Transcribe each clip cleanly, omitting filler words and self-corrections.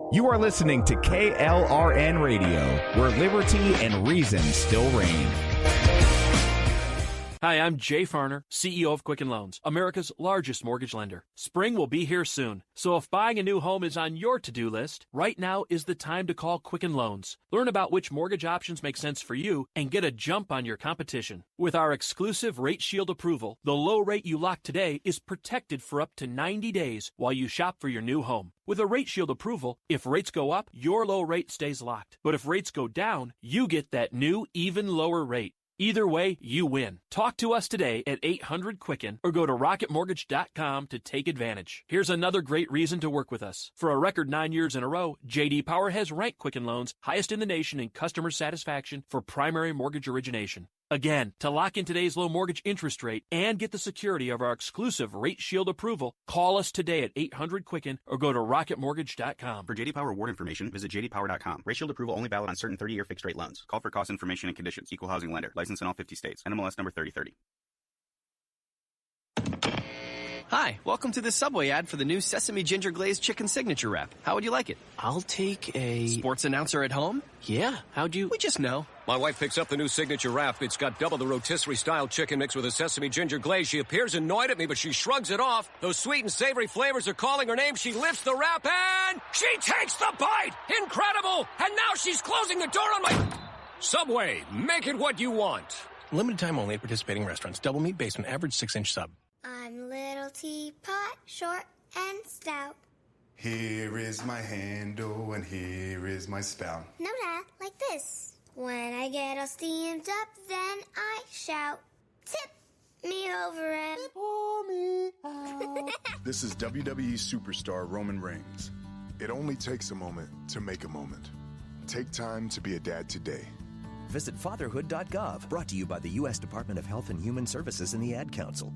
You are listening to KLRN Radio, where liberty and reason still reign. Hi, I'm Jay Farner, CEO of Quicken Loans, America's largest mortgage lender. Spring will be here soon, so if buying a new home is on your to-do list, right now is the time to call Quicken Loans. Learn about which mortgage options make sense for you and get a jump on your competition. With our exclusive Rate Shield approval, the low rate you lock today is protected for up to 90 days while you shop for your new home. With a Rate Shield approval, if rates go up, your low rate stays locked. But if rates go down, you get that new, even lower rate. Either way, you win. Talk to us today at 800-QUICKEN or go to rocketmortgage.com to take advantage. Here's another great reason to work with us. For a record 9 years in a row, J.D. Power has ranked Quicken Loans highest in the nation in customer satisfaction for primary mortgage origination. Again, to lock in today's low mortgage interest rate and get the security of our exclusive Rate Shield approval, call us today at 800-QUICKEN or go to rocketmortgage.com. For J.D. Power award information, visit jdpower.com. Rate Shield approval only valid on certain 30-year fixed-rate loans. Call for cost information and conditions. Equal housing lender. Licensed in all 50 states. NMLS number 3030. Hi, welcome to the Subway ad for the new Sesame Ginger Glazed Chicken Signature Wrap. How would you like it? I'll take a... Sports announcer at home? Yeah, how'd you... We just know. My wife picks up the new Signature Wrap. It's got double the rotisserie-style chicken mixed with a sesame ginger glaze. She appears annoyed at me, but she shrugs it off. Those sweet and savory flavors are calling her name. She lifts the wrap and... she takes the bite! Incredible! And now she's closing the door on my... Subway, make it what you want. Limited time only at participating restaurants. Double meat basement, average 6-inch sub. I'm little teapot, short and stout. Here is my handle and here is my spout. No, Dad, like this. When I get all steamed up, then I shout, tip me over and pour me out. This is WWE superstar Roman Reigns. It only takes a moment to make a moment. Take time to be a dad today. Visit fatherhood.gov, brought to you by the U.S. Department of Health and Human Services and the Ad Council.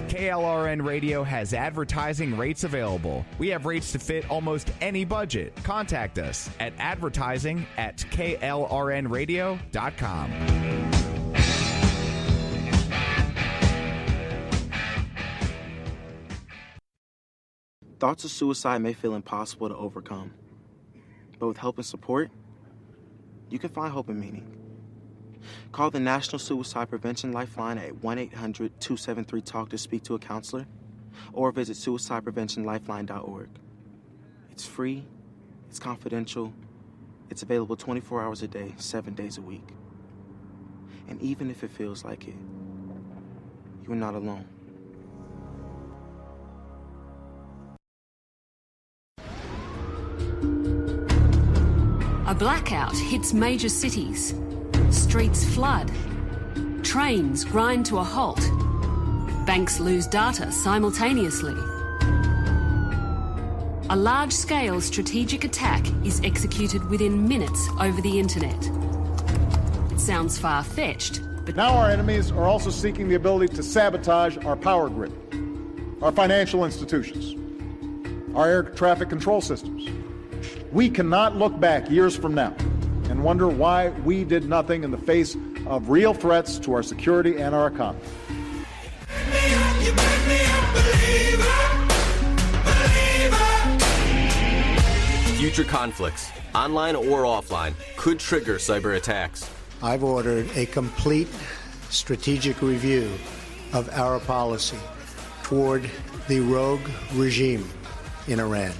KLRN Radio has advertising rates available. We have rates to fit almost any budget. Contact us at advertising@klrnradio.com. Thoughts of suicide may feel impossible to overcome, but with help and support, you can find hope and meaning. Call the National Suicide Prevention Lifeline at 1-800-273-TALK to speak to a counselor, or visit suicidepreventionlifeline.org. It's free, it's confidential, it's available 24 hours a day, 7 days a week. And even if it feels like it, you're not alone. A blackout hits major cities. Streets flood. Trains grind to a halt. Banks lose data simultaneously. A large-scale strategic attack is executed within minutes over the internet. It sounds far-fetched, but now our enemies are also seeking the ability to sabotage our power grid, our financial institutions, our air traffic control systems. We cannot look back years from now and wonder why we did nothing in the face of real threats to our security and our economy. Future conflicts, online or offline, could trigger cyber attacks. I've ordered a complete strategic review of our policy toward the rogue regime in Iran.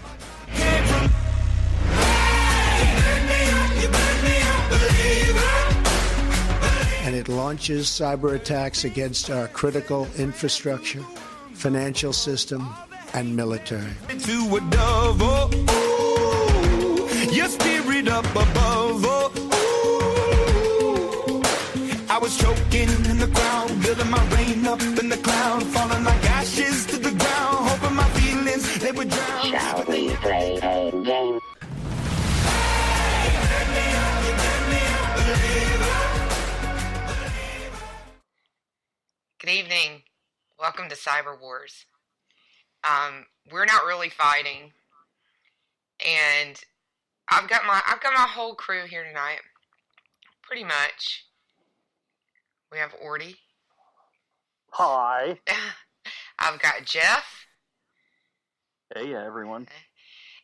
And it launches cyber attacks against our critical infrastructure, financial system, and military. To a dove, oh, oh, your spirit up above, oh, oh. I was choking in the crowd, building my rain up in the cloud, falling like ashes to the ground, hoping my feelings, they would drown. Shall we play a game? Good evening. Welcome to Cyber Wars. We're not really fighting, and I've got my whole crew here tonight. Pretty much. We have Orty. Hi. I've got Jeff. Hey, everyone.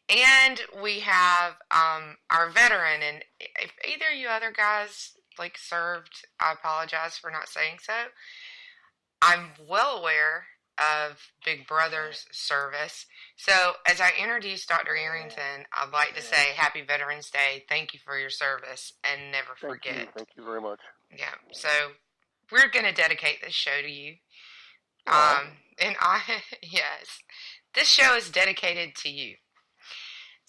And we have our veteran, and if either of you other guys served, I apologize for not saying so. I'm well aware of Big Brother's service. So as I introduce Dr. Arrington, I'd like to say Happy Veterans Day. Thank you for your service, and never forget. Thank you very much. Yeah. So we're going to dedicate this show to you. And yes, this show is dedicated to you.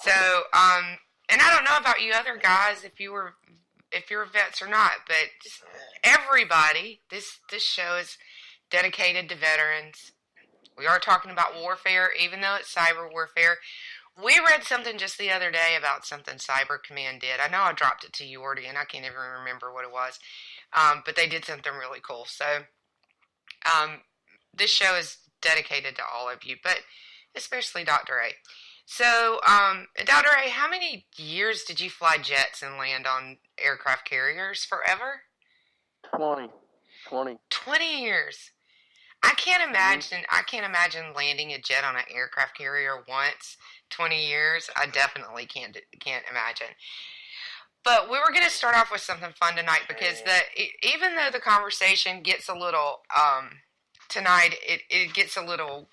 So, and I don't know about you other guys, if you're vets or not, but just everybody, this show is dedicated to veterans. We are talking about warfare, even though it's cyber warfare. We read something just the other day about something Cyber Command did. I know I dropped it to you, Ordy, and I can't even remember what it was. But they did something really cool. So, this show is dedicated to all of you, but especially Dr. A. So, Dr. A, how many years did you fly jets and land on aircraft carriers? Forever? 20. 20 years. I can't imagine landing a jet on an aircraft carrier once. 20 years. I definitely can't imagine. But we were going to start off with something fun tonight because even though the conversation gets a little tonight, it gets a little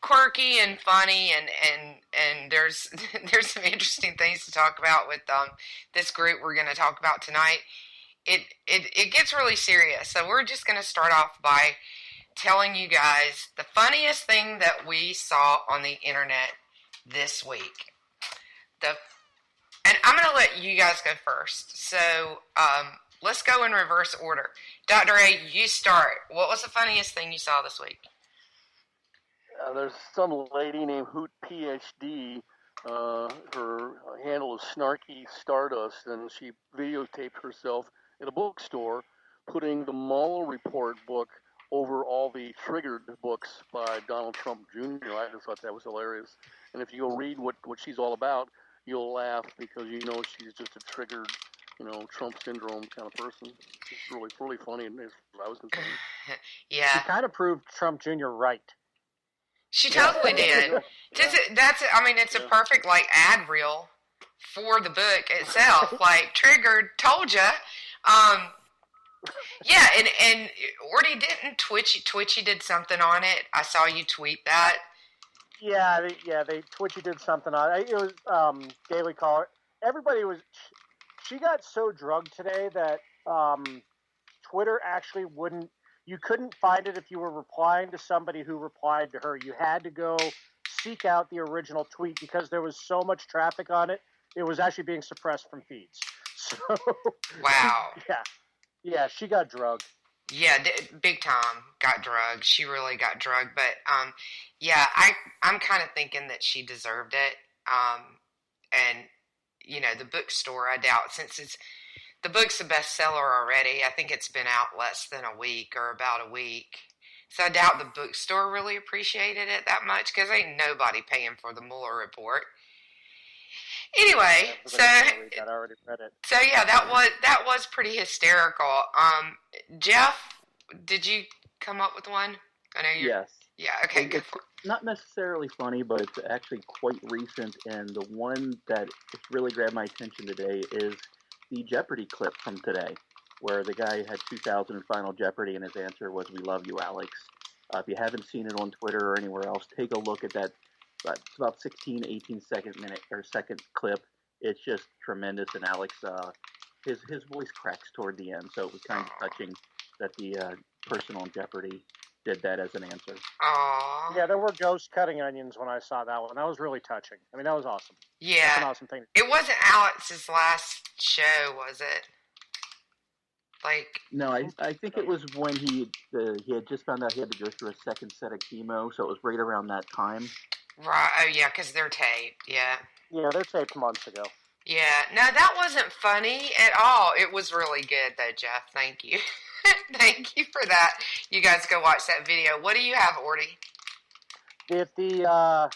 quirky and funny, and there's some interesting things to talk about with this group we're going to talk about tonight. It gets really serious, so we're just going to start off by telling you guys the funniest thing that we saw on the internet this week. And I'm going to let you guys go first. So let's go in reverse order. Dr. A, you start. What was the funniest thing you saw this week? There's some lady named Hoot PhD. Her handle is Snarky Stardust, and she videotaped herself in a bookstore putting the Mueller Report book over all the triggered books by Donald Trump Jr. I just thought that was hilarious. And if you go read what she's all about, you'll laugh because you know she's just a triggered, Trump syndrome kind of person. It's really, really funny, and as I was concerned. Yeah. She kind of proved Trump Jr. right. She totally did. It's a perfect ad reel for the book itself. Triggered, told ya. Yeah, and Ordy didn't Twitchy did something on it. I saw you tweet that. Yeah, Twitchy did something on it. It was Daily Caller. Everybody was. She got so drugged today that Twitter actually wouldn't. You couldn't find it if you were replying to somebody who replied to her. You had to go seek out the original tweet because there was so much traffic on it. It was actually being suppressed from feeds. So. Wow. Yeah, she got drugged. Yeah, big time got drugged. She really got drugged. But, I'm kind of thinking that she deserved it. And, the bookstore, I doubt, since the book's a bestseller already, I think it's been out less than a week or about a week. So I doubt the bookstore really appreciated it that much because ain't nobody paying for the Mueller report. Anyway, I already read it. So yeah, that was pretty hysterical. Jeff, did you come up with one? I know you. Yes. Yeah. Okay. Good. Not necessarily funny, but it's actually quite recent, and the one that really grabbed my attention today is the Jeopardy clip from today, where the guy had 2000 in Final Jeopardy, and his answer was, "We love you, Alex." If you haven't seen it on Twitter or anywhere else, take a look at that. It's about 16, 18 second clip. It's just tremendous, and Alex, his voice cracks toward the end, so it was kind of touching that the person on Jeopardy did that as an answer. Aww. Yeah, there were ghosts cutting onions when I saw that one. That was really touching. I mean, that was awesome. Yeah. That's an awesome thing. It wasn't Alex's last show, was it? No, I think it was when he had just found out he had to go through a second set of chemo, so it was right around that time. Right. Oh, yeah, because they're taped. Yeah. Yeah, they're taped months ago. Yeah. No, that wasn't funny at all. It was really good, though, Jeff. Thank you. Thank you for that. You guys go watch that video. What do you have, Ordy? If the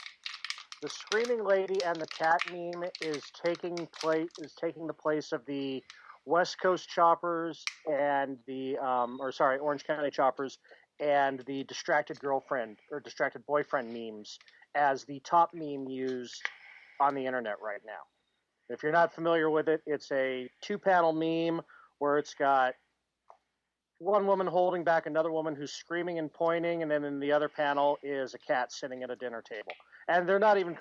screaming lady and the cat meme is taking the place of the West Coast choppers and the Orange County choppers and the distracted girlfriend or distracted boyfriend memes as the top meme used on the internet right now. If you're not familiar with it, it's a 2-panel meme where it's got one woman holding back another woman who's screaming and pointing, and then in the other panel is a cat sitting at a dinner table. And they're not even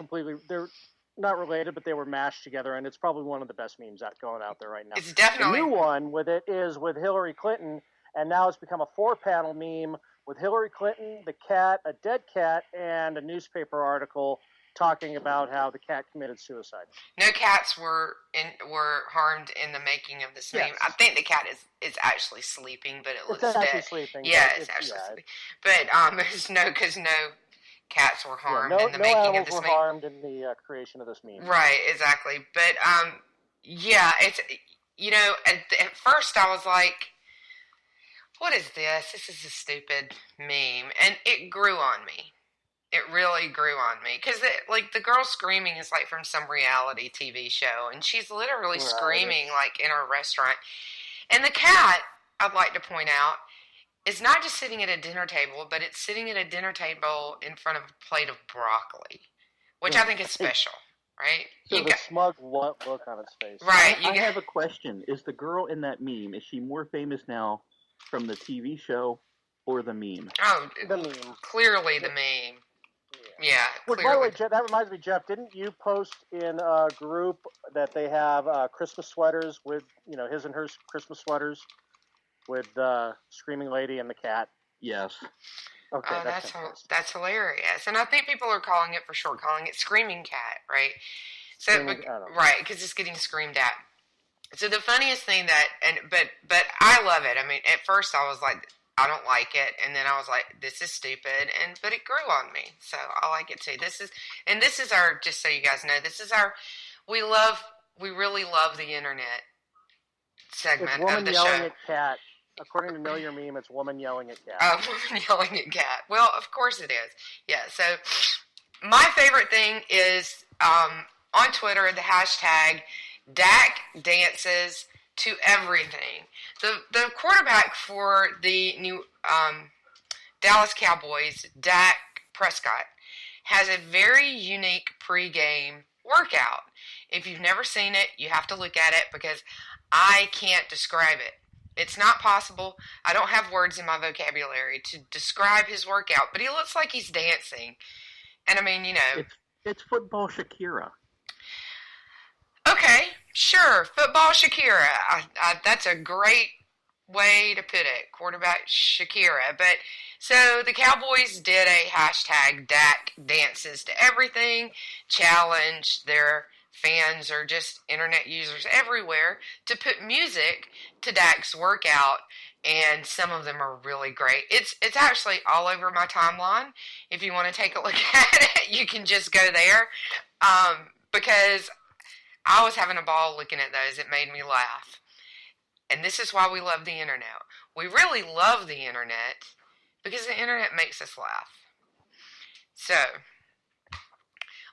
they're not related, but they were mashed together, and it's probably one of the best memes going out there right now. It's definitely... The new one with it is with Hillary Clinton, and now it's become a 4-panel meme with Hillary Clinton, the cat, a dead cat, and a newspaper article talking about how the cat committed suicide. No cats were harmed in the making of this meme. Yes. I think the cat is actually sleeping, but it looks dead. It's actually dead. sleeping. Yeah, it's actually sleeping. But there's because no cats were harmed in the making of this meme. No animals were harmed in the creation of this meme. Right, exactly. But yeah, it's at first I was like, what is this? This is a stupid meme, and it grew on me. It really grew on me because the girl screaming is like from some reality TV show, and she's literally screaming like in a restaurant. And the cat, I'd like to point out, is not just sitting at a dinner table, but it's sitting at a dinner table in front of a plate of broccoli, which I think is special, right? So the smug look on its face. Right. I have a question. Is the girl in that meme, is she more famous now from the TV show or the meme? Oh, the meme. Clearly the meme. Yeah, Which, by the way, Jeff, that reminds me, Jeff, didn't you post in a group that they have Christmas sweaters with, his and her Christmas sweaters with the screaming lady and the cat? Yes. Okay, that's hilarious. And I think people are calling it Screaming Cat, right? So, right, because it's getting screamed at. So the funniest thing but I love it. I mean, at first I was like, I don't like it, and then I was like, this is stupid, but it grew on me, so I like it too. This is our, just so you guys know, this is our, we really love the internet segment of the show. Woman yelling at cat. According to Know Your Meme, it's woman yelling at cat. Woman yelling at cat. Well, of course it is. Yeah, so my favorite thing is on Twitter, the hashtag Dak dances to everything. The quarterback for the new Dallas Cowboys, Dak Prescott, has a very unique pregame workout. If you've never seen it, you have to look at it because I can't describe it. It's not possible. I don't have words in my vocabulary to describe his workout, but he looks like he's dancing. And I mean, It's football Shakira. Okay, sure. Football Shakira. That's a great way to put it. Quarterback Shakira. But so the Cowboys did a hashtag Dak dances to everything challenge their fans or just internet users everywhere to put music to Dak's workout, and some of them are really great. It's actually all over my timeline. If you want to take a look at it, you can just go there because I was having a ball looking at those. It made me laugh. And this is why we love the internet. We really love the internet because the internet makes us laugh. So,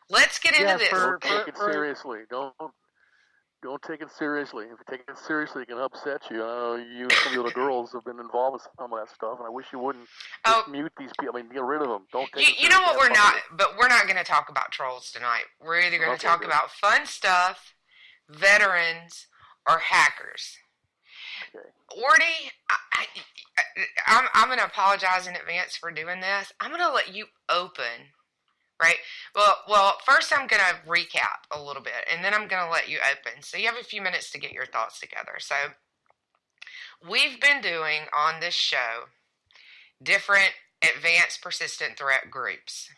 let's get into this. Don't take it seriously. Don't take it seriously. If you take it seriously, it can upset you. You and some of the other girls have been involved with some of that stuff, and I wish you wouldn't just mute these people. I mean, get rid of them. Don't take it seriously. You know what? We're not going to talk about trolls tonight. We're either going to talk about fun stuff, veterans, or hackers. Okay. Orty, I'm going to apologize in advance for doing this. I'm going to let you open. Right? Well, first I'm going to recap a little bit, and then I'm going to let you open. So you have a few minutes to get your thoughts together. So we've been doing on this show different advanced persistent threat groups.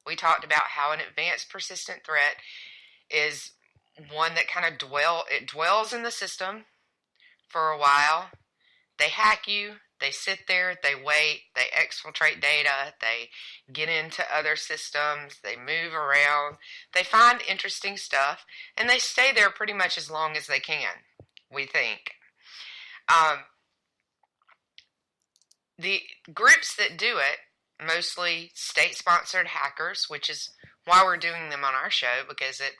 We talked about how an advanced persistent threat is one that kind of dwells in the system for a while. They hack you. They sit there, they wait, they exfiltrate data, they get into other systems, they move around, they find interesting stuff, and they stay there pretty much as long as they can, we think. The groups that do it, mostly state-sponsored hackers, which is why we're doing them on our show, because it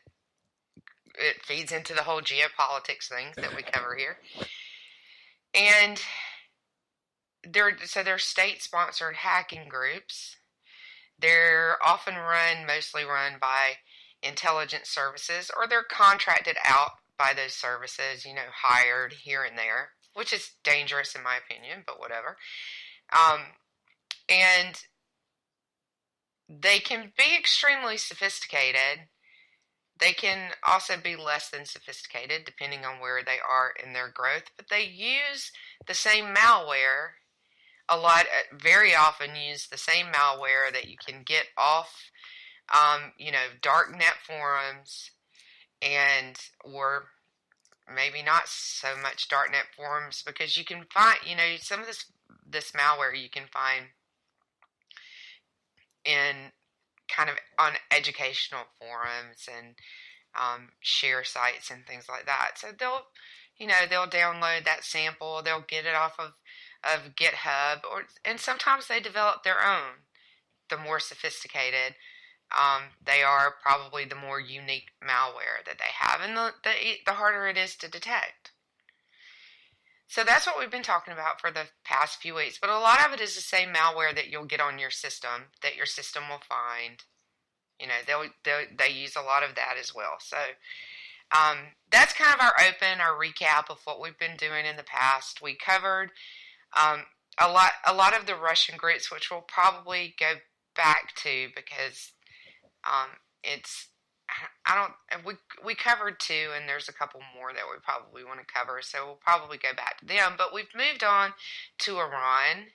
feeds into the whole geopolitics thing that we cover here. And they're state-sponsored hacking groups. They're often mostly run by intelligence services, or they're contracted out by those services, hired here and there, which is dangerous in my opinion, but whatever. And they can be extremely sophisticated. They can also be less than sophisticated, depending on where they are in their growth, but they use the same malware very often use the same malware that you can get off, darknet forums, or maybe not so much darknet forums, because you can find, some of this malware you can find in kind of on educational forums and share sites and things like that. So they'll download that sample, they'll get it off of GitHub, and sometimes they develop their own. The more sophisticated they are, probably the more unique malware that they have, and the harder it is to detect. So that's what we've been talking about for the past few weeks. But a lot of it is the same malware that you'll get on your system, that your system will find. They use a lot of that as well. So that's kind of our recap of what we've been doing in the past. We covered a lot of the Russian groups, which we'll probably go back to, because we covered 2, and there's a couple more that we probably want to cover, so we'll probably go back to them. But we've moved on to Iran,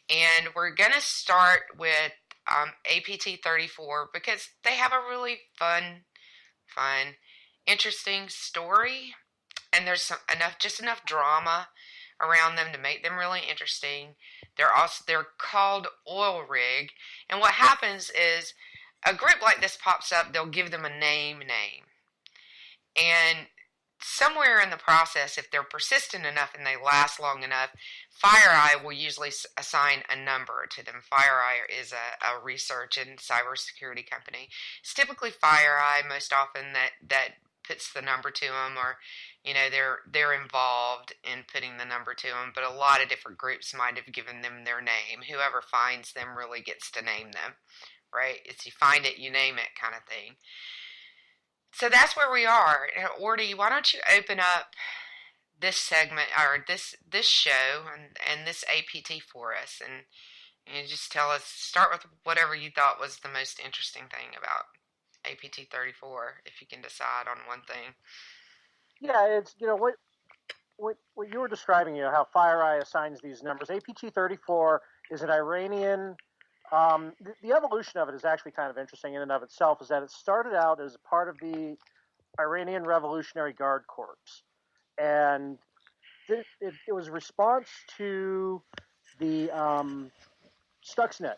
and we're going to start with APT34, because they have a really fun, interesting story, and there's enough drama around them to make them really interesting. They're called Oil Rig, and what happens is a group like this pops up, they'll give them a name, and somewhere in the process, if they're persistent enough and they last long enough, FireEye will usually assign a number to them. FireEye is a research and cybersecurity company. It's typically FireEye most often that puts the number to them, or they're involved in putting the number to them, but a lot of different groups might have given them their name. Whoever finds them really gets to name them, right? It's you find it, you name it kind of thing. So that's where we are. Ordy, why don't you open up this segment, or this show and this APT for us, and just tell us, start with whatever you thought was the most interesting thing about APT34, if you can decide on one thing. Yeah, it's what you were describing, how FireEye assigns these numbers. APT34 is an Iranian. The evolution of it is actually kind of interesting in and of itself. Is that it started out as part of the Iranian Revolutionary Guard Corps, and it was a response to the Stuxnet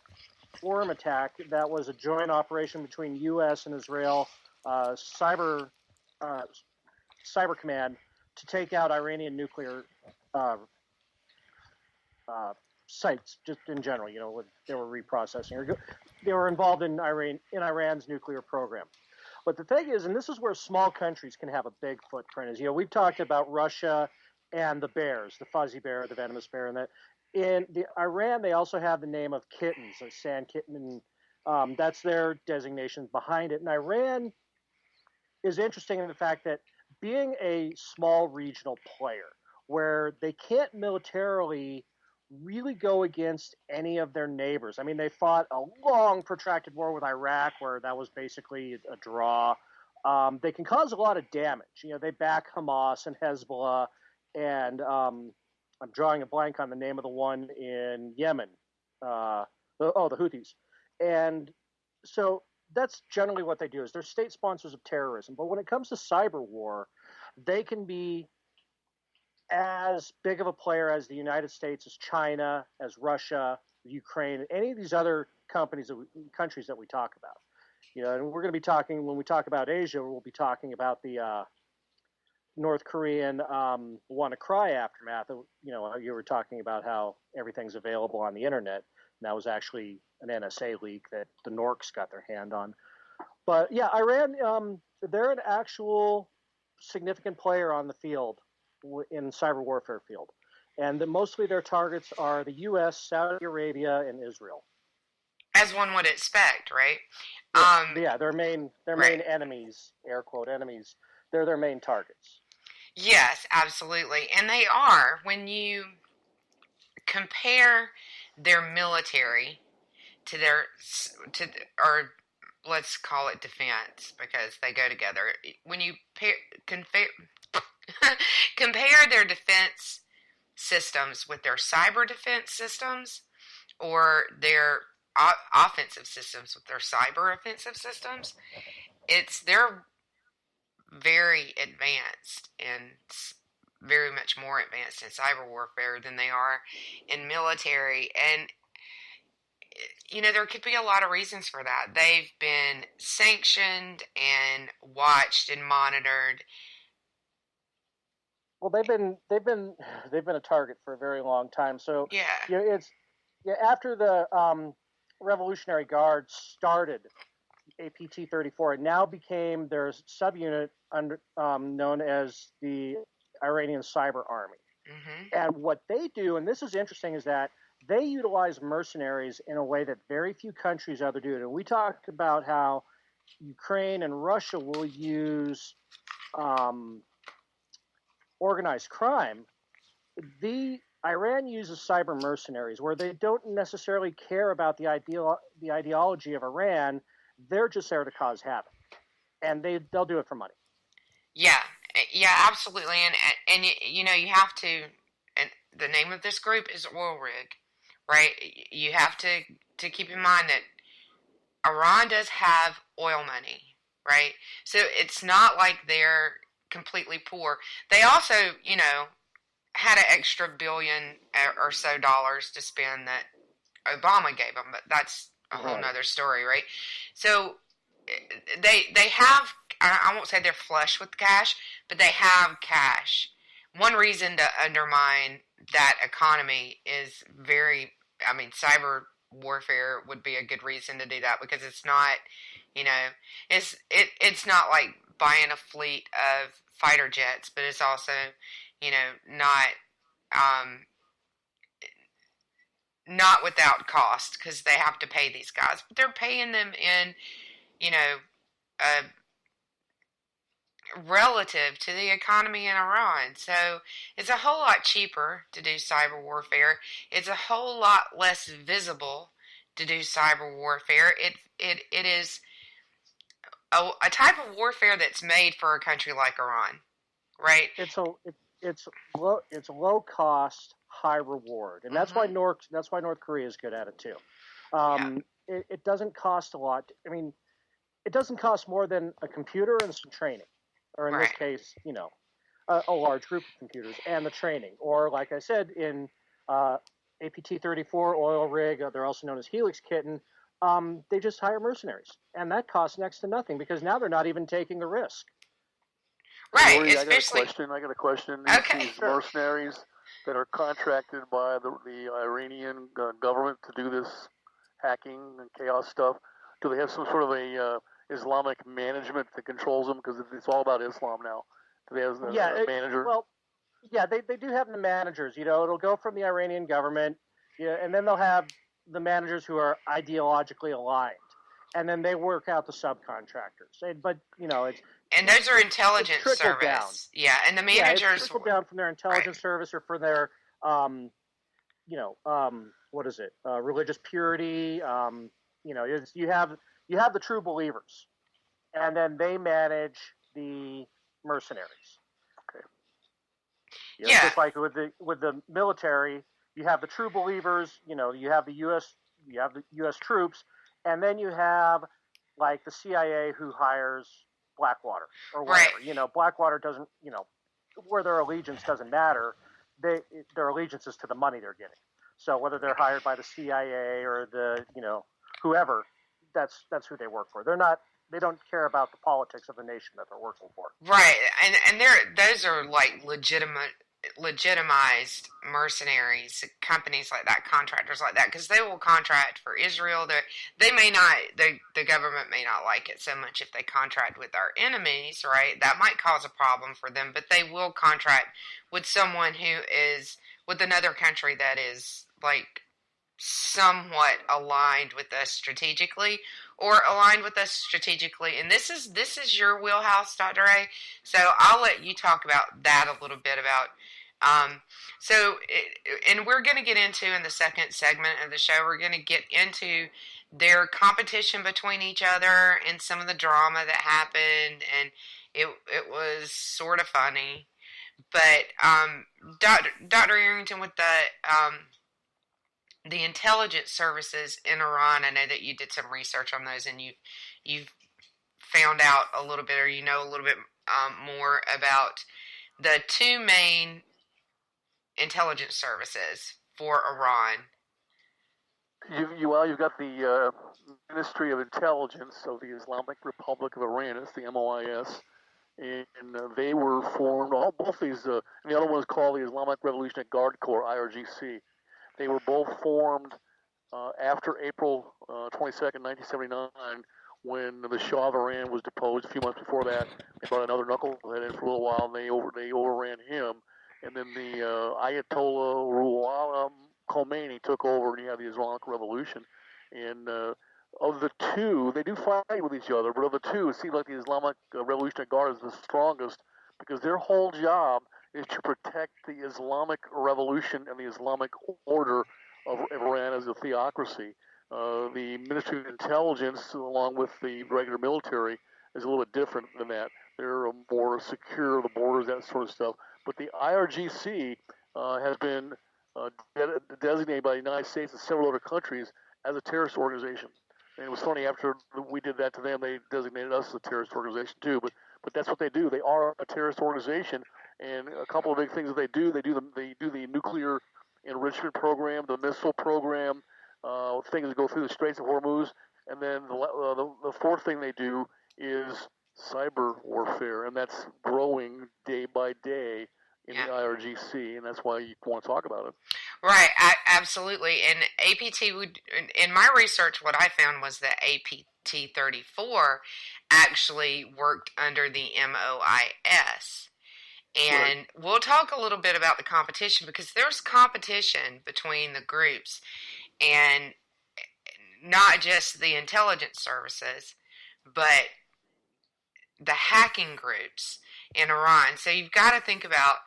forum attack that was a joint operation between U.S. and Israel cyber command to take out Iranian nuclear sites, just in general. They were reprocessing, they were involved in Iran's nuclear program. But the thing is, and this is where small countries can have a big footprint, is we've talked about Russia and the bears, the fuzzy bear, the venomous bear, and that. In Iran, they also have the name of kittens, like sand kitten, and that's their designation behind it. And Iran is interesting in the fact that being a small regional player, where they can't militarily really go against any of their neighbors. I mean, they fought a long, protracted war with Iraq, where that was basically a draw. They can cause a lot of damage. They back Hamas and Hezbollah, and I'm drawing a blank on the name of the one in Yemen. The Houthis. And so that's generally what they do, is they're state sponsors of terrorism. But when it comes to cyber war, they can be as big of a player as the United States, as China, as Russia, Ukraine, any of these other countries that we talk about. And we're going to be talking, when we talk about Asia, we'll be talking about the North Korean WannaCry aftermath. You were talking about how everything's available on the internet, and that was actually an NSA leak that the Norks got their hand on. But yeah, Iran, they're an actual significant player on the field, in cyber warfare field. And mostly their targets are the U.S., Saudi Arabia, and Israel. As one would expect, right? Yeah, their main enemies, air quote enemies. They're their main targets. Yes, absolutely. And they are. When you compare their military to or let's call it defense because they go together. When you compare their defense systems with their cyber defense systems or their offensive systems with their cyber offensive systems, they're very advanced and very much more advanced in cyber warfare than they are in military. And there could be a lot of reasons for that. They've been sanctioned and watched and monitored. Well, they've been a target for a very long time. So after the Revolutionary Guard started APT34, it now became their subunit known as the Iranian Cyber Army. Mm-hmm. And what they do, and this is interesting, is that they utilize mercenaries in a way that very few countries ever do. And we talked about how Ukraine and Russia will use organized crime. Iran uses cyber mercenaries where they don't necessarily care about the ideology of Iran. They're just there to cause havoc, and they'll do it for money. Yeah, absolutely. And you have to. And the name of this group is Oil Rig, right? You have to keep in mind that Iran does have oil money, right? So it's not like they're completely poor. They also, had an extra $1 billion or so dollars to spend that Obama gave them, but that's a whole nother story, right? So they have, I won't say they're flush with cash, but they have cash. One reason to undermine that economy is cyber warfare would be a good reason to do that, because it's not, it's not like buying a fleet of fighter jets, but it's also, not without cost, because they have to pay these guys, but they're paying them in, relative to the economy in Iran. So it's a whole lot cheaper to do cyber warfare. It's a whole lot less visible to do cyber warfare. It is a type of warfare that's made for a country like Iran, right? It's low cost, high reward, and that's why North Korea is good at it too. It doesn't cost a lot. I mean, it doesn't cost more than a computer and some training, or in this case, a large group of computers and the training. Or like I said, in APT34, Oil Rig, they're also known as Helix Kitten. They just hire mercenaries, and that costs next to nothing because now they're not even taking the risk. Right. Lori, I got a question. Okay. These mercenaries that are contracted by the Iranian government to do this hacking and chaos stuff, do they have some sort of a Islamic management that controls them? Because it's all about Islam now. Do they have a manager? They do have the managers. It'll go from the Iranian government, and then they'll have the managers who are ideologically aligned, and then they work out the subcontractors. But it's and those are intelligence service. Down. Yeah, and the managers it's trickled down from their intelligence service or for their religious purity. You have the true believers, and then they manage the mercenaries. Okay. Just like with the military, you have the true believers. You have the U.S. troops, and then you have like the CIA who hires Blackwater or whatever. Right. Blackwater doesn't. Where their allegiance doesn't matter. Their allegiance is to the money they're getting. So whether they're hired by the CIA or the whoever, that's who they work for. They don't care about the politics of the nation that they're working for. Right, and those are like legitimized mercenaries, companies like that, contractors like that, because they will contract for Israel. They may not, the government may not like it so much if they contract with our enemies, right? That might cause a problem for them, but they will contract with someone who is with another country that is like somewhat aligned with us strategically, or aligned with us strategically. And this is your wheelhouse, Dr. A. So I'll let you talk about that a little bit about. And we're going to get into, in the second segment of the show, we're going to get into their competition between each other and some of the drama that happened, and it was sort of funny. But Dr. Arrington, with the intelligence services in Iran, I know that you did some research on those, and you've found out a little bit, or you know a little bit more about the two main intelligence services for Iran. You've got the Ministry of Intelligence of the Islamic Republic of Iran, it's the MOIS, and they were formed, both these, and the other one is called the Islamic Revolutionary Guard Corps, IRGC. They were both formed after April 22nd, 1979, when the Shah of Iran was deposed. A few months before that, they brought another knucklehead in for a little while, and they overran him. And then the Ayatollah Ruhollah Khomeini took over, and you had the Islamic Revolution. And of the two, they do fight with each other, but of the two, it seems like the Islamic Revolutionary Guard is the strongest, because their whole job is to protect the Islamic Revolution and the Islamic order of Iran as a theocracy. The Ministry of Intelligence, along with the regular military, is a little bit different than that. They're more secure, the borders, that sort of stuff. But the IRGC has been designated by the United States and several other countries as a terrorist organization. And it was funny, after we did that to them, they designated us as a terrorist organization too. But that's what they do. They are a terrorist organization. And a couple of big things that they do the nuclear enrichment program, the missile program, things that go through the Straits of Hormuz. And then the fourth thing they do is cyber warfare, and that's growing day by day in the IRGC, and that's why you want to talk about it. Right, absolutely. And APT in my research, what I found was that APT34 actually worked under the MOIS. And right. We'll talk a little bit about the competition, because there's competition between the groups, and not just the intelligence services, but the hacking groups in Iran. So you've got to think about,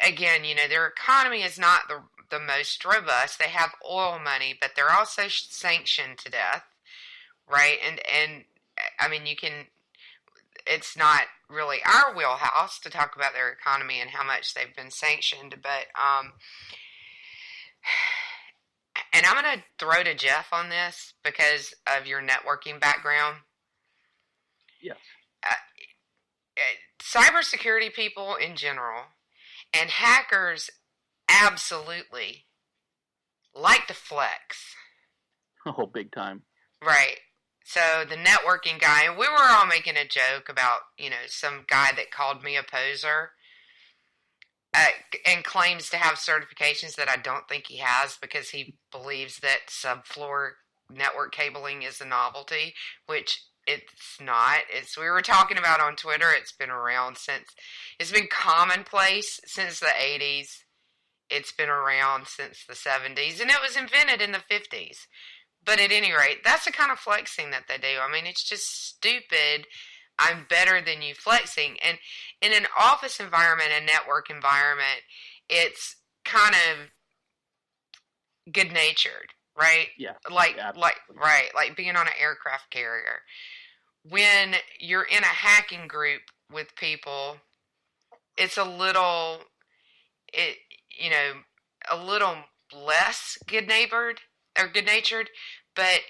again, their economy is not the most robust. They have oil money, but they're also sanctioned to death, right? And I mean, it's not really our wheelhouse to talk about their economy and how much they've been sanctioned, but and I'm going to throw to Jeff on this because of your networking background. Yes. Cybersecurity people in general and hackers absolutely like to flex. Oh, big time. Right. So the networking guy, and we were all making a joke about, some guy that called me a poser and claims to have certifications that I don't think he has, because he believes that subfloor network cabling is a novelty, which it's not. We were talking about on Twitter, it's been commonplace since the 80s. It's been around since the 70s, and it was invented in the 50s. But at any rate, that's the kind of flexing that they do. I mean, it's just stupid. I'm better than you flexing. And in an office environment, a network environment, it's kind of good-natured, right? Yeah. Like being on an aircraft carrier. When you're in a hacking group with people, it's a little less good-natured. But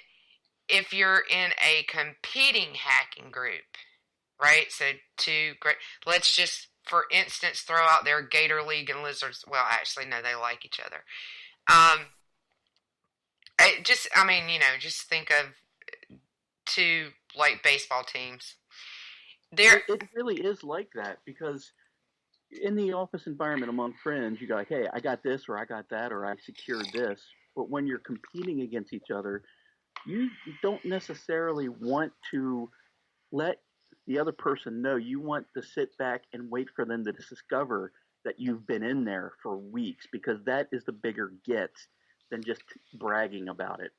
if you're in a competing hacking group, right? So let's just, for instance, throw out there Gator League and Lizards. Well, actually, no, they like each other. Just think of two baseball teams. It really is like that, because in the office environment among friends, you go like, hey, I got this, or I got that, or I secured this. But when you're competing against each other, you don't necessarily want to let the other person know. You want to sit back and wait for them to discover that you've been in there for weeks, because that is the bigger get than just bragging about it.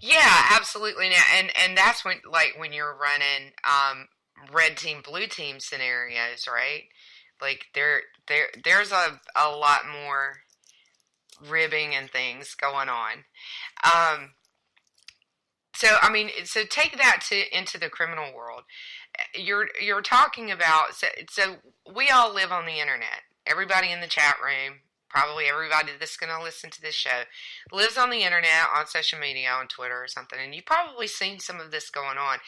Yeah, absolutely. And that's when, like, when you're running red team, blue team scenarios, right? Like there's a lot more ribbing and things going on. So I mean, so take that into the criminal world. You're talking about, so we all live on the internet. Everybody in the chat room, probably everybody that's going to listen to this show, lives on the internet, on social media, on Twitter or something, and you've probably seen some of this going on.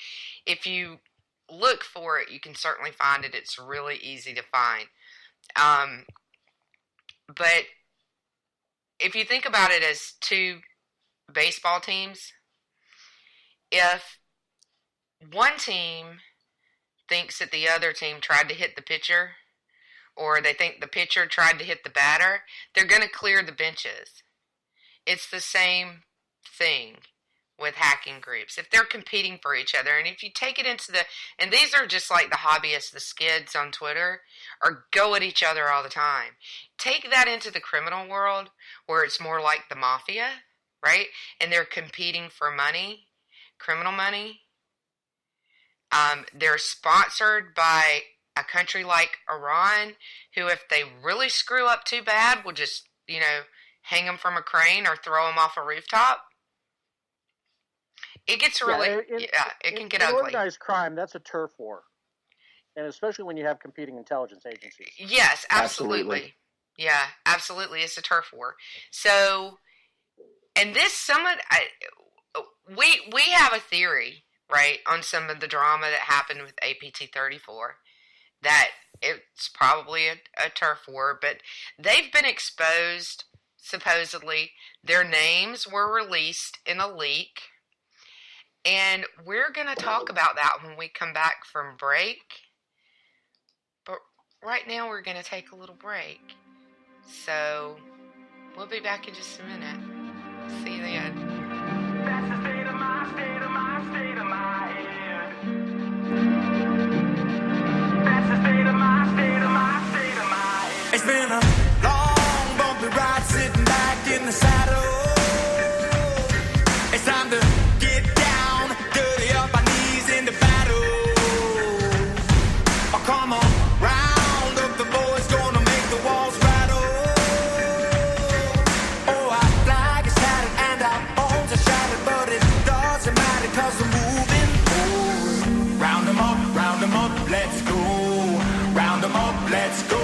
If you look for it, you can certainly find it. It's really easy to find. But if you think about it as two baseball teams, if one team thinks that the other team tried to hit the pitcher, or they think the pitcher tried to hit the batter, they're going to clear the benches. It's the same thing with hacking groups. If they're competing for each other, and if you take it into and these are just like the hobbyists, the skids on Twitter, or go at each other all the time. Take that into the criminal world, where it's more like the mafia, right? And they're competing for money, criminal money. They're sponsored by a country like Iran, who, if they really screw up too bad, will just, hang them from a crane or throw them off a rooftop. It gets really, it can get ugly. Organized crime, that's a turf war. And especially when you have competing intelligence agencies. Yes, absolutely. Yeah, absolutely. It's a turf war. So, and this, we have a theory, right, on some of the drama that happened with APT34, that it's probably a turf war, but they've been exposed, supposedly. Their names were released in a leak, and we're going to talk about that when we come back from break. But right now we're going to take a little break. So we'll be back in just a minute. See you then. That's the state of my head. That's the state of my head. It's been a long, bumpy ride, sitting back in the saddle. It's time to get down, dirty up our knees in the battle. Oh, come on, round up the boys, gonna make the walls rattle. Oh, our flag is tattered and our bones are shattered, but it doesn't matter, 'cause we're moving forward. Round them up, let's go. Round them up, let's go.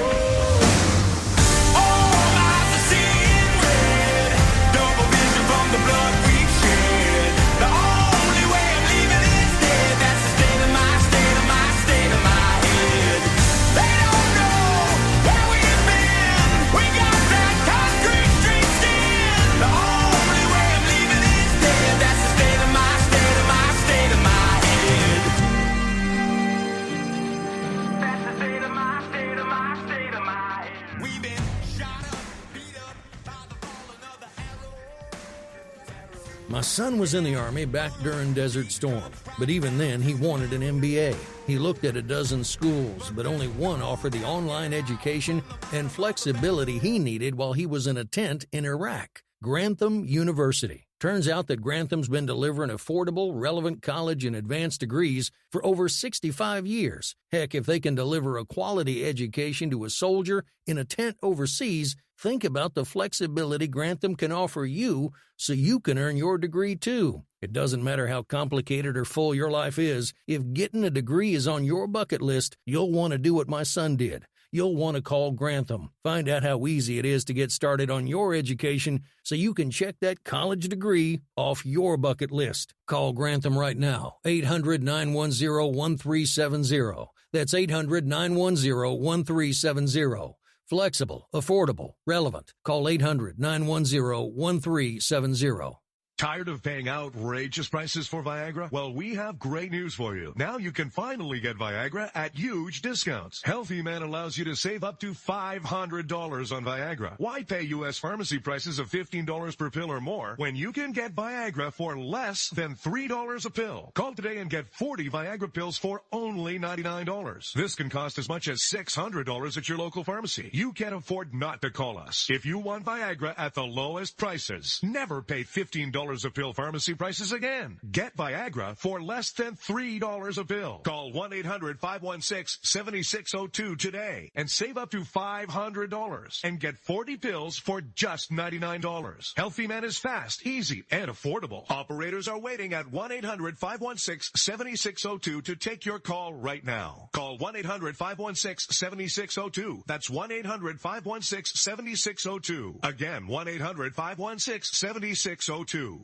My son was in the Army back during Desert Storm, but even then he wanted an MBA. He looked at a dozen schools, but only one offered the online education and flexibility he needed while he was in a tent in Iraq, Grantham University. Turns out that Grantham's been delivering affordable, relevant college and advanced degrees for over 65 years. Heck, if they can deliver a quality education to a soldier in a tent overseas, think about the flexibility Grantham can offer you so you can earn your degree too. It doesn't matter how complicated or full your life is, if getting a degree is on your bucket list, you'll want to do what my son did. You'll want to call Grantham. Find out how easy it is to get started on your education so you can check that college degree off your bucket list. Call Grantham right now, 800-910-1370. That's 800-910-1370. Flexible, affordable, relevant. Call 800-910-1370. Tired of paying outrageous prices for Viagra? Well, we have great news for you. Now you can finally get Viagra at huge discounts. Healthy Man allows you to save up to $500 on Viagra. Why pay U.S. pharmacy prices of $15 per pill or more when you can get Viagra for less than $3 a pill? Call today and get 40 Viagra pills for only $99. This can cost as much as $600 at your local pharmacy. You can't afford not to call us. If you want Viagra at the lowest prices, never pay $15 a pill pharmacy prices again. Get Viagra for less than $3 a pill. Call 1-800-516-7602 today and save up to $500 and get 40 pills for just $99. Healthy Man is fast, easy, and affordable. Operators are waiting at 1-800-516-7602 to take your call right now. Call 1-800-516-7602. That's 1-800-516-7602. Again, 1-800-516-7602.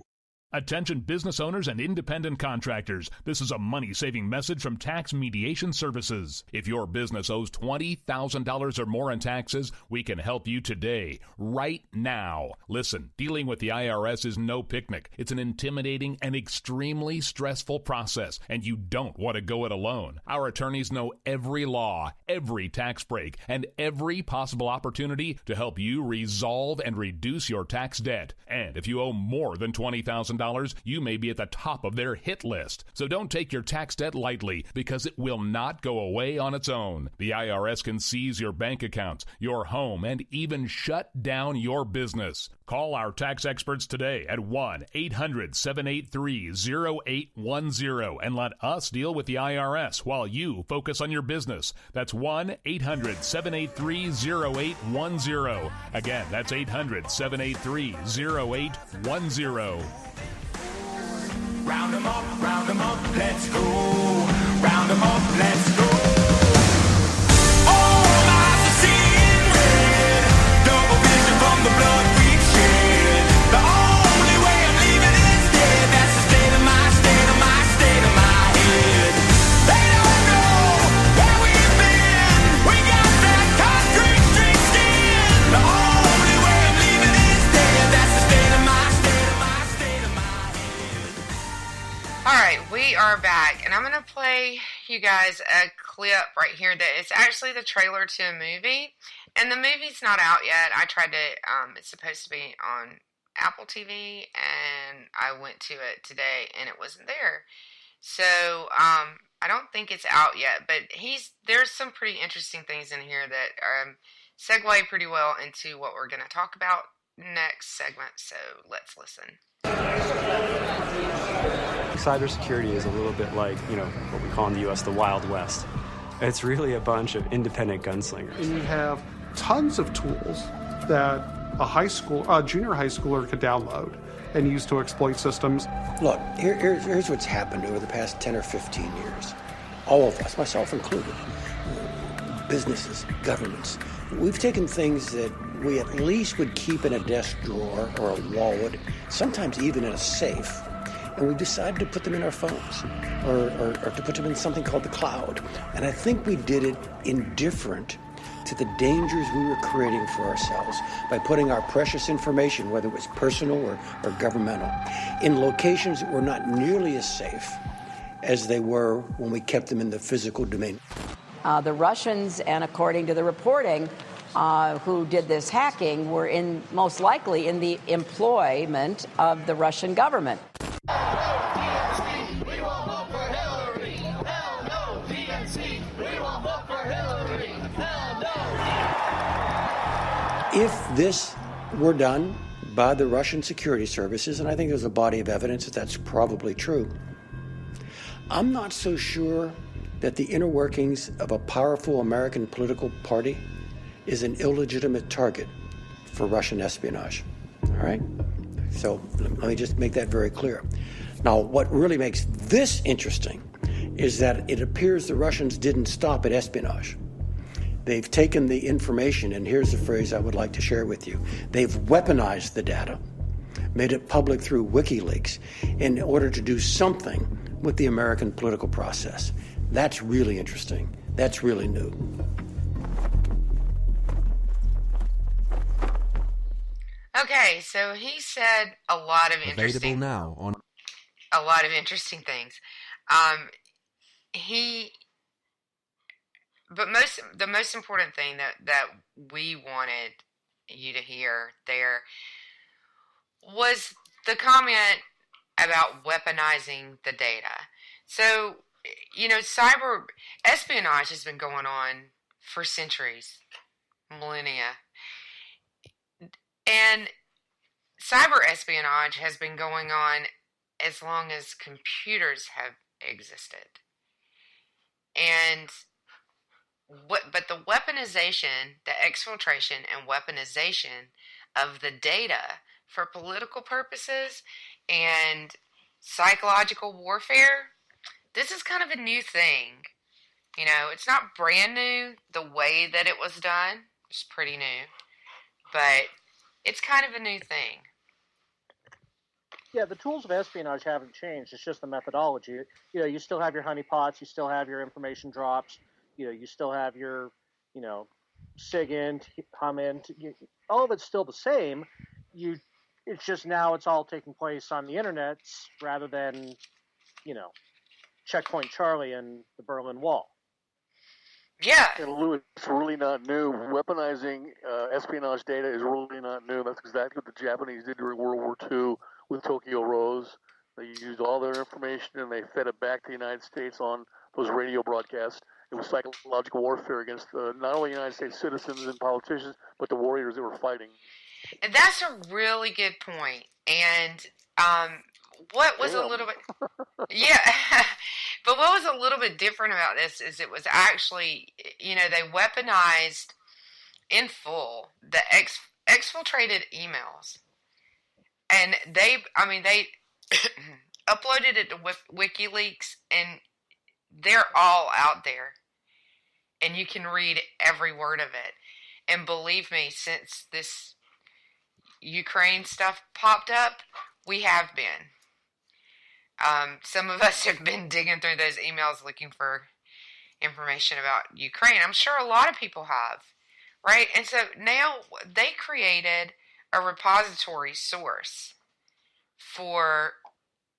Attention business owners and independent contractors. This is a money-saving message from Tax Mediation Services. If your business owes $20,000 or more in taxes, we can help you today, right now. Listen, dealing with the IRS is no picnic. It's an intimidating and extremely stressful process, and you don't want to go it alone. Our attorneys know every law, every tax break, and every possible opportunity to help you resolve and reduce your tax debt. And if you owe more than $20,000, you may be at the top of their hit list. So don't take your tax debt lightly, because it will not go away on its own. The IRS can seize your bank accounts, your home, and even shut down your business. Call our tax experts today at 1-800-783-0810 and let us deal with the IRS while you focus on your business. That's 1-800-783-0810. Again, that's 800-783-0810. Round 'em up, let's go. Round 'em up, let's go. All eyes are seeing red. Double vision from the blood we've shed. The only way I'm leaving is dead. That's the state of my head. They don't know where we've been. We got that concrete street skin. The only way I'm leaving is dead. That's the state of my head. All right, we are back, and I'm going to play you guys a clip right here that it's actually the trailer to a movie, and the movie's not out yet. I tried to, it's supposed to be on Apple TV, and I went to it today, and it wasn't there. So, I don't think it's out yet, but there's some pretty interesting things in here that segue pretty well into what we're going to talk about next segment, so let's listen. Cybersecurity is a little bit like, what we call in the U.S. the Wild West. It's really a bunch of independent gunslingers. And you have tons of tools that a junior high schooler could download and use to exploit systems. Look, here's what's happened over the past 10 or 15 years. All of us, myself included, businesses, governments, we've taken things that we at least would keep in a desk drawer or a wallet, sometimes even in a safe, and we've decided to put them in our phones or to put them in something called the cloud. And I think we did it indifferent to the dangers we were creating for ourselves by putting our precious information, whether it was personal or governmental, in locations that were not nearly as safe as they were when we kept them in the physical domain. The Russians, and according to the reporting, who did this hacking were most likely in the employment of the Russian government. If this were done by the Russian security services, and I think there's a body of evidence that that's probably true, I'm not so sure that the inner workings of a powerful American political party is an illegitimate target for Russian espionage. All right? So let me just make that very clear. Now, what really makes this interesting is that it appears the Russians didn't stop at espionage. They've taken the information, and here's the phrase I would like to share with you. They've weaponized the data, made it public through WikiLeaks in order to do something with the American political process. That's really interesting. That's really new. Okay, so he said a lot of Available interesting, now on. a lot of interesting things. Um, but the most important thing that we wanted you to hear there was the comment about weaponizing the data. So, cyber espionage has been going on for centuries, millennia. And cyber espionage has been going on as long as computers have existed. And but the weaponization, the exfiltration and weaponization of the data for political purposes and psychological warfare, this is kind of a new thing. It's not brand new the way that it was done. It's pretty new. But it's kind of a new thing. Yeah, the tools of espionage haven't changed. It's just the methodology. You still have your honeypots. You still have your information drops. You still have your, SIGINT, HUMINT. All of it's still the same. It's just now it's all taking place on the internet rather than, Checkpoint Charlie and the Berlin Wall. Yeah. And Lou, it's really not new. Weaponizing espionage data is really not new. That's exactly what the Japanese did during World War II with Tokyo Rose. They used all their information and they fed it back to the United States on those radio broadcasts. It was psychological warfare against not only United States citizens and politicians, but the warriors that were fighting. And that's a really good point. And what was a little bit... Yeah. But what was a little bit different about this is it was actually, they weaponized in full the exfiltrated emails. And they uploaded it to WikiLeaks, and they're all out there. And you can read every word of it. And believe me, since this Ukraine stuff popped up, we have been. Some of us have been digging through those emails looking for information about Ukraine. I'm sure a lot of people have, right? And so now they created a repository source for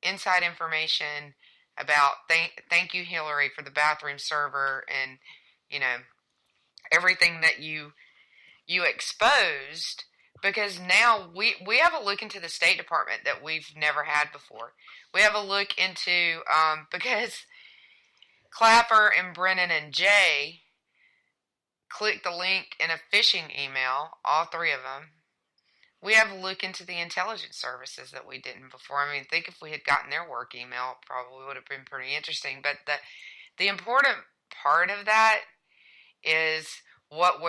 inside information about thank you, Hillary, for the bathroom server and, everything that you exposed. Because now we have a look into the State Department that we've never had before. We have a look into, because Clapper and Brennan and Jay clicked the link in a phishing email, all three of them. We have a look into the intelligence services that we didn't before. I mean, think if we had gotten their work email, it probably would have been pretty interesting. But the important part of that is what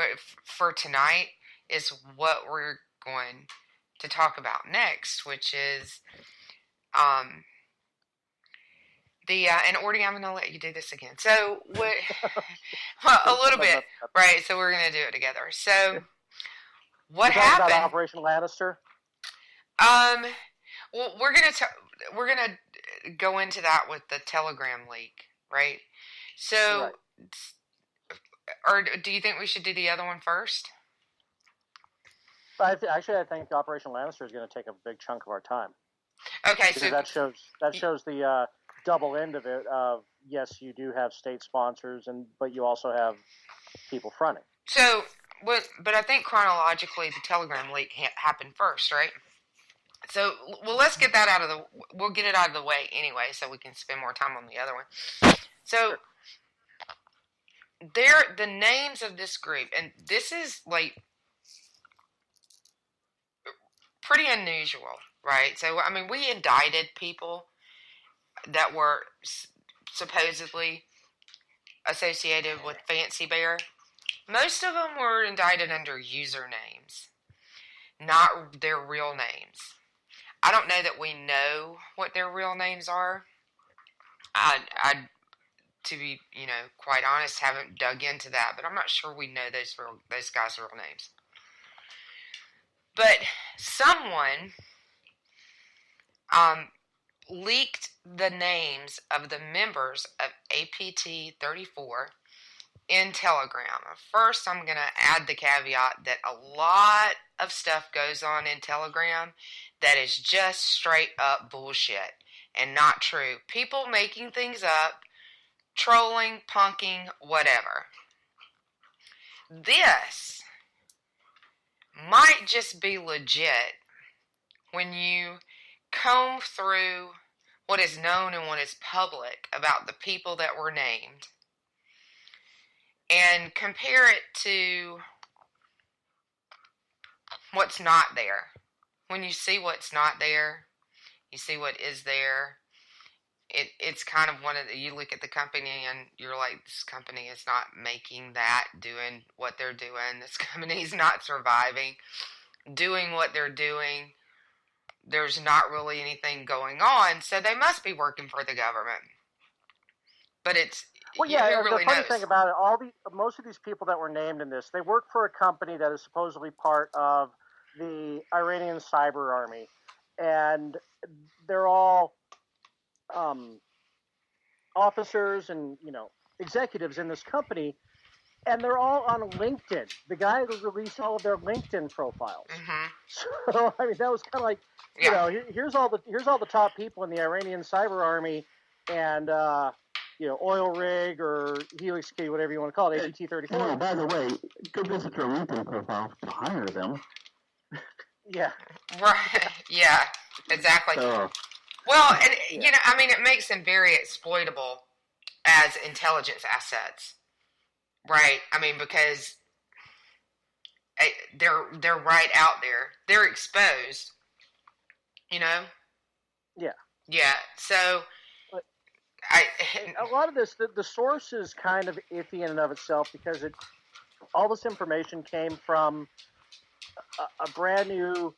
for tonight is what we're going to talk about next, which is and Orty, I'm going to let you do this again. So a little bit, right? So we're going to do it together. So what happened? About Operation Lannister. Well, we're gonna go into that with the Telegram leak, right? So, or do you think we should do the other one first? I think Operation Lannister is going to take a big chunk of our time. Okay, because that shows the double end of it. Of yes, you do have state sponsors, but you also have people fronting. So, but I think chronologically, the Telegram leak happened first, right? So, well, let's get that we'll get it out of the way anyway, so we can spend more time on the other one. So, the names of this group, and this is like pretty unusual, right? So, I mean, we indicted people that were supposedly associated with Fancy Bear. Most of them were indicted under usernames, not their real names. I don't know that we know what their real names are. I to be, quite honest, haven't dug into that, but I'm not sure we know those guys' real names. But someone leaked the names of the members of APT34 in Telegram. First, I'm going to add the caveat that a lot of stuff goes on in Telegram that is just straight up bullshit and not true. People making things up, trolling, punking, whatever. This might just be legit when you comb through what is known and what is public about the people that were named and compare it to what's not there. When you see what's not there, you see what is there. It's kind of one of the, you look at the company and you're like, this company is not making that, doing what they're doing. This company is not surviving, doing what they're doing. There's not really anything going on, so they must be working for the government. But it's, well, yeah. who really the funny knows? thing about it, most of these people that were named in this, they work for a company that is supposedly part of the Iranian cyber army, and they're all officers and executives in this company, and they're all on LinkedIn. The guy released all of their LinkedIn profiles. Mm-hmm. So I mean, that was kind of like, here's all the top people in the Iranian cyber army, and oil rig or Helix Key, whatever you want to call it, APT34. Oh, by the way, go visit their LinkedIn profile to hire them. Yeah. Right. Yeah. Exactly. Well, and I mean, it makes them very exploitable as intelligence assets, right? I mean, because they're right out there, they're exposed, Yeah. Yeah. So, a lot of this, the source is kind of iffy in and of itself because all this information came from a brand new,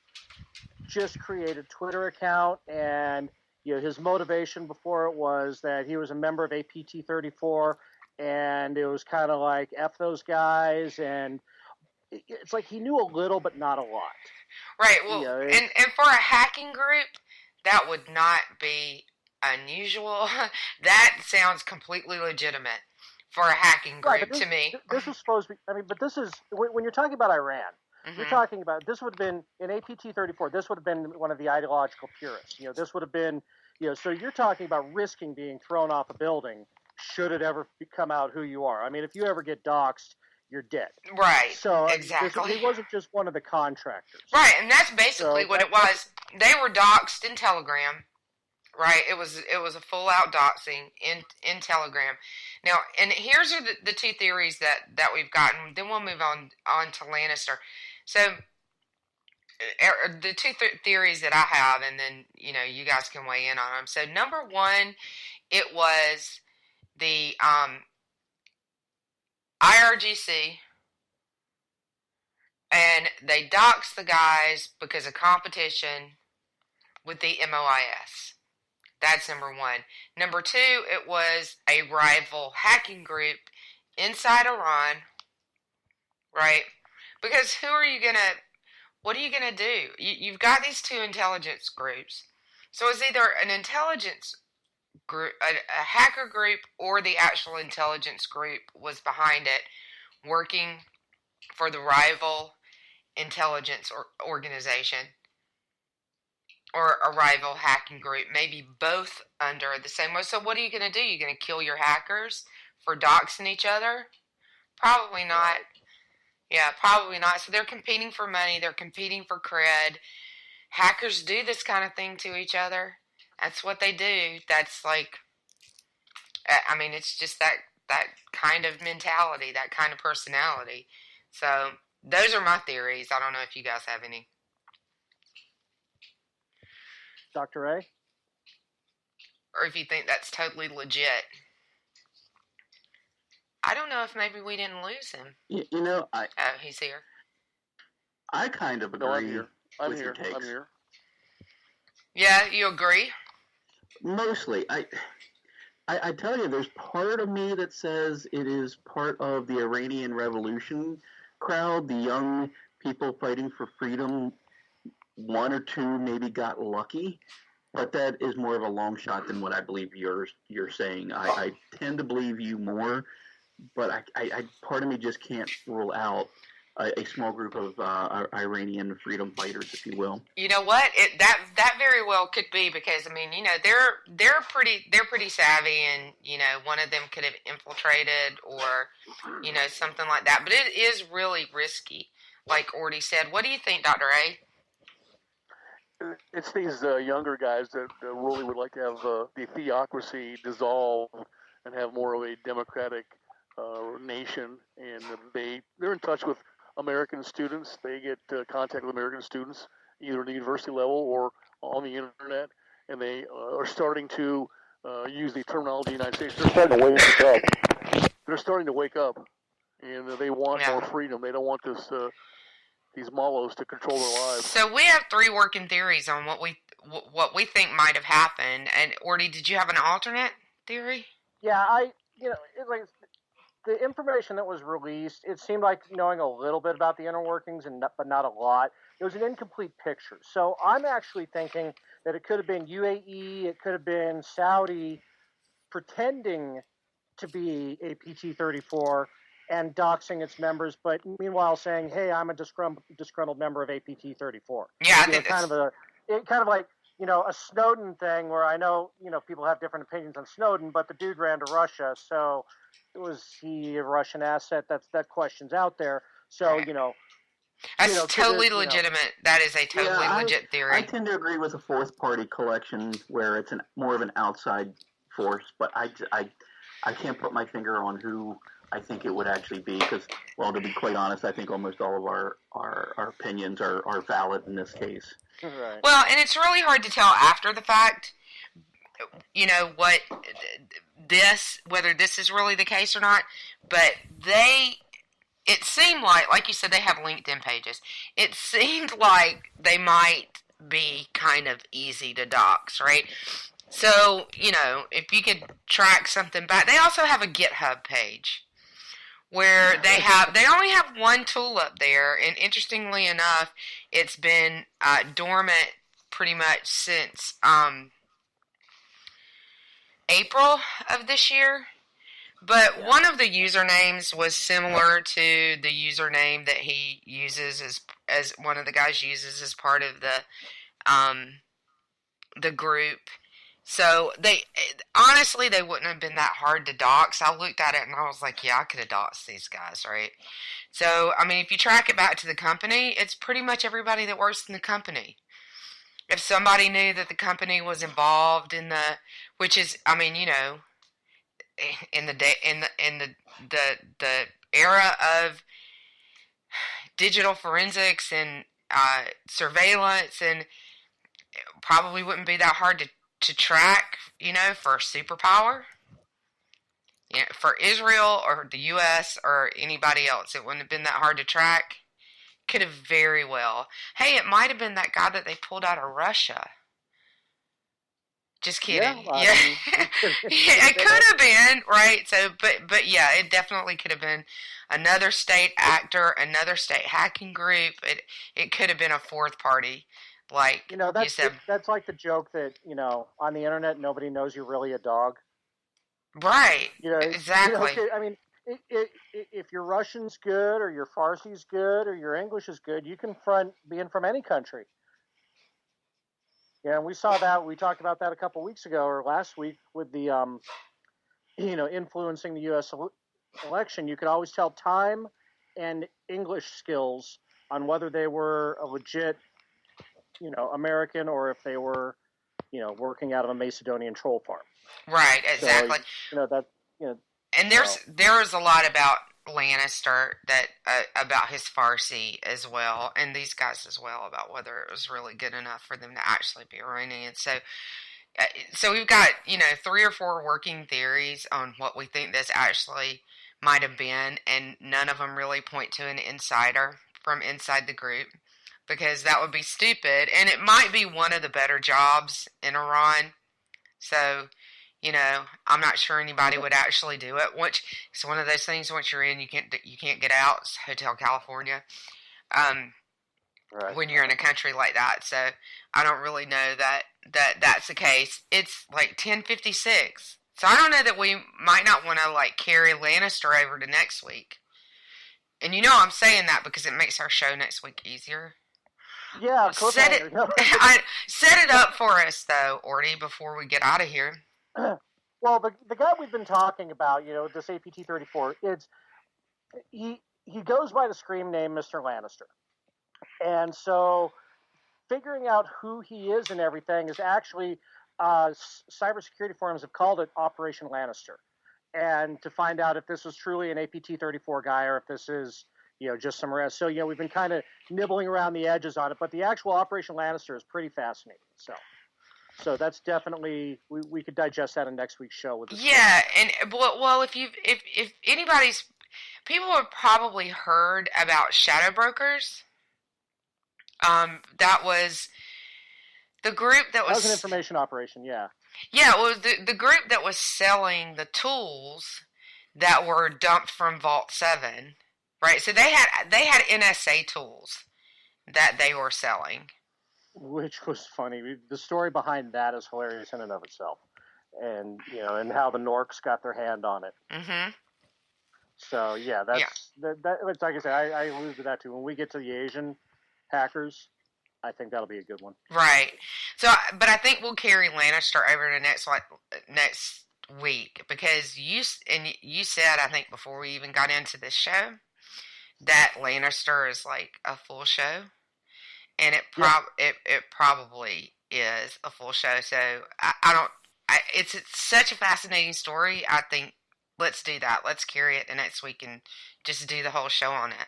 just created Twitter account, and his motivation before it was that he was a member of APT34, and it was kind of like F those guys, and it's like he knew a little but not a lot. Right. Well, and for a hacking group, that would not be unusual. That sounds completely legitimate for a hacking group to me. This is supposed to be, but this is, when you're talking about Iran, mm-hmm. You're talking about, this would have been, in APT34, this would have been one of the ideological purists. This would have been, so you're talking about risking being thrown off a building should it ever come out who you are. I mean, if you ever get doxxed, you're dead. Right. So exactly. He wasn't just one of the contractors. Right, and that's basically what it was. They were doxxed in Telegram. Right, it was a full out doxing in Telegram. Now, and here's the two theories that we've gotten. Then we'll move on to Lannister. So the two theories that I have, and then you guys can weigh in on them. So number one, it was the IRGC, and they doxed the guys because of competition with the MOIS. That's number one. Number two, it was a rival hacking group inside Iran, right? Because what are you going to do? You've got these two intelligence groups. So it's either an intelligence group, a hacker group, or the actual intelligence group was behind it, working for the rival intelligence organization. Or a rival hacking group, maybe both under the same way. So what are you going to do? You're going to kill your hackers for doxing each other? Probably not. Yeah, probably not. So they're competing for money. They're competing for cred. Hackers do this kind of thing to each other. That's what they do. That's like, I mean, it's just that kind of mentality, that kind of personality. So those are my theories. I don't know if you guys have any. Dr. A? Or if you think that's totally legit. I don't know if maybe we didn't lose him. Oh, he's here. I kind of agree. No, I'm here. with your takes. I'm here. Yeah, you agree? Mostly. I tell you, there's part of me that says it is part of the Iranian Revolution crowd, the young people fighting for freedom. One or two maybe got lucky, but that is more of a long shot than what I believe you're saying. I tend to believe you more, but I part of me just can't rule out a small group of Iranian freedom fighters, if you will. You know what? That very well could be, because I mean, you know, they're pretty savvy, and you know, one of them could have infiltrated or, you know, something like that. But it is really risky, like Orty said. What do you think, Dr. A? It's these younger guys that really would like to have the theocracy dissolve and have more of a democratic nation, and they're in touch with American students. They get contact with American students either at the university level or on the internet, and they are starting to use the terminology of the United States. They're starting to wake up. They're starting to wake up, and they want more freedom. They don't want these mulos to control their lives. So we have 3 working theories on what we think might have happened. And Orty, did you have an alternate theory? Yeah, the information that was released, it seemed like knowing a little bit about the inner workings, but not a lot. It was an incomplete picture. So I'm actually thinking that it could have been UAE, it could have been Saudi pretending to be APT34 and doxing its members, but meanwhile saying, "Hey, I'm a disgruntled member of APT34." Yeah, I think kind of like a Snowden thing, where I know people have different opinions on Snowden, but the dude ran to Russia, so was he a Russian asset? That question's out there. So that's totally legitimate. That is a totally legit theory. I tend to agree with a fourth party collection where it's more of an outside force, but I can't put my finger on who I think it would actually be, because, well, to be quite honest, I think almost all of our opinions are valid in this case. Right. Well, and it's really hard to tell after the fact, whether this is really the case or not, but it seemed like you said, they have LinkedIn pages. It seemed like they might be kind of easy to dox, right? So, if you could track something back. They also have a GitHub page where they only have one tool up there, and interestingly enough, it's been dormant pretty much since April of this year. But one of the usernames was similar to the username that he uses as one of the guys uses as part of the group. So honestly, they wouldn't have been that hard to dox. I looked at it and I was like, yeah, I could have doxed these guys, right? So, I mean, if you track it back to the company, it's pretty much everybody that works in the company. If somebody knew that the company was involved in which is, I mean, in the era of digital forensics and surveillance, and it probably wouldn't be that hard to track, for a superpower. For Israel or the U.S. or anybody else, it wouldn't have been that hard to track. Could have very well. Hey, it might have been that guy that they pulled out of Russia. Just kidding. Yeah. It could have been, right? So, but yeah, it definitely could have been another state actor, another state hacking group. It could have been a fourth party, like you said. That's like the joke that on the internet nobody knows you're really a dog. Right. Exactly. I mean, if your Russian's good, or your Farsi's good, or your English is good, you can be from any country. Yeah, and we saw that. We talked about that a couple weeks ago or last week with the, influencing the U.S. election. You could always tell time and English skills on whether they were a legit, American, or if they were, working out of a Macedonian troll farm. Right. Exactly. So, and there's a lot about Lannister about his Farsi as well, and these guys as well, about whether it was really good enough for them to actually be Iranian. So we've got 3 or 4 working theories on what we think this actually might have been, and none of them really point to an insider from inside the group, because that would be stupid, and it might be one of the better jobs in Iran. So I'm not sure anybody would actually do it. Which it's one of those things. Once you're in, you can't get out. It's Hotel California. Right. When you're in a country like that, so I don't really know that's the case. It's like 10:56, so I don't know that we might not want to carry Lannister over to next week. And you know I'm saying that because it makes our show next week easier. Yeah, set it up for us, though, Orty, before we get out of here. Well, the guy we've been talking about, this APT34, he goes by the scream name Mr. Lannister. And so figuring out who he is and everything is actually, cybersecurity forums have called it Operation Lannister. And to find out if this was truly an APT34 guy or if this is, just some rest. So, we've been kind of nibbling around the edges on it, but the actual Operation Lannister is pretty fascinating. So that's definitely, we could digest that in next week's show with this. Yeah, and well, if anybody's, people have probably heard about shadow brokers. That was the group that was an information operation, yeah. Yeah, it was the group that was selling the tools that were dumped from Vault 7, right? So they had NSA tools that they were selling. Which was funny. The story behind that is hilarious in and of itself. And, and how the Norks got their hand on it. Mm-hmm. So, yeah, that's like I said, I alluded to that too. When we get to the Asian hackers, I think that'll be a good one. Right. So, but I think we'll carry Lannister over to next week because you said, I think before we even got into this show, that Lannister is like a full show, and it probably is a full show. So it's such a fascinating story. I think let's do that. Let's carry it the next week and just do the whole show on it.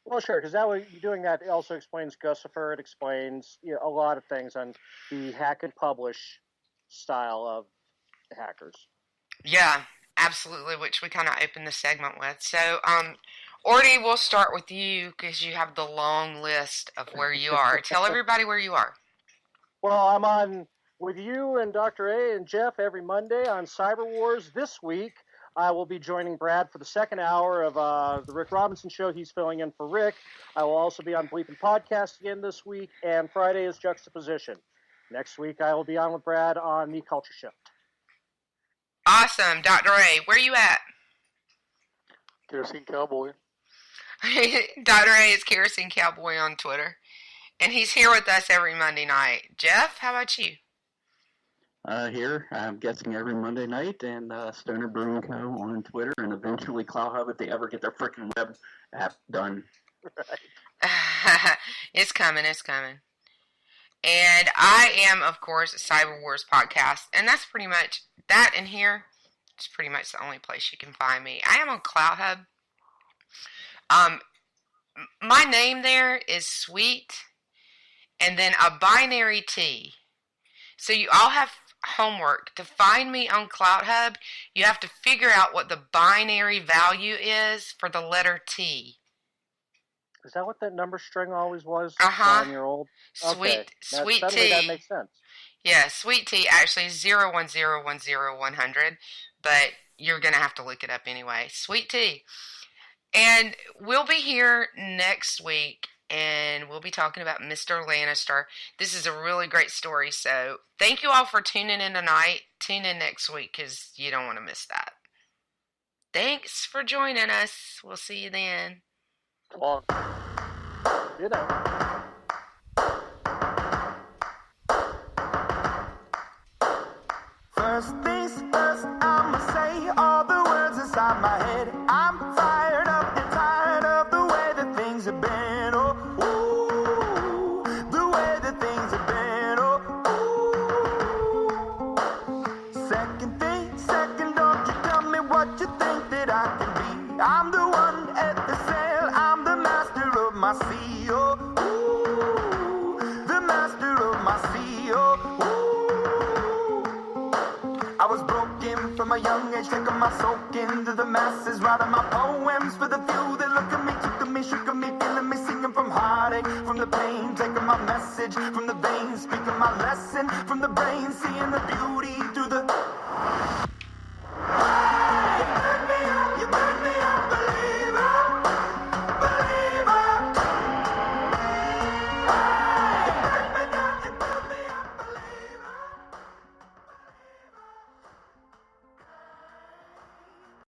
Well, sure, because that way doing that also explains Gussifer. It explains a lot of things on the hack and publish style of hackers. Yeah, absolutely, which we kind of opened the segment with. So, Orty, we'll start with you because you have the long list of where you are. Tell everybody where you are. Well, I'm on with you and Dr. A and Jeff every Monday on Cyber Wars. This week, I will be joining Brad for the second hour of the Rick Robinson Show. He's filling in for Rick. I will also be on Bleeping Podcast again this week, and Friday is Juxtaposition. Next week, I will be on with Brad on The Culture Shift. Awesome. Dr. A, where are you at? Kerosene Cowboy. Dr. A is Kerosene Cowboy on Twitter, and he's here with us every Monday night. Jeff, how about you? Here, I'm guessing every Monday night, and Stoner Brewing Co. on Twitter, and eventually CloudHub if they ever get their freaking web app done. Right. It's coming. And I am, of course, Cyber Wars Podcast, and that's pretty much that in here. It's pretty much the only place you can find me. I am on CloudHub. My name there is Sweet, and then a binary T. So you all have homework. To find me on CloudHub, you have to figure out what the binary value is for the letter T. Is that what that number string always was? 9-year-old? Okay. Sweet T. That makes sense. Yeah, Sweet T actually is 01010-100, but you're going to have to look it up anyway. Sweet T. And we'll be here next week, and we'll be talking about Mr. Lannister. This is a really great story, so thank you all for tuning in tonight. Tune in next week, because you don't want to miss that. Thanks for joining us. We'll see you then. Come on. Good night. First things first, I'ma say all the words inside my head. I'm fired up and tired of the way that things have been. Oh, ooh, the way that things have been. Oh, ooh. Second thing, second, don't you tell me what you think that I can be. I'm the one at the sail, I'm the master of my sea. Oh, ooh, the master of my sea. Oh, ooh. I was broken from a young age, taking my soak into the masses, writing my poems for the few that look at me, took at me, shook at me, feeling me, singing from heartache, from the pain, taking my message from the veins, speaking my lesson from the brain, seeing the beauty through the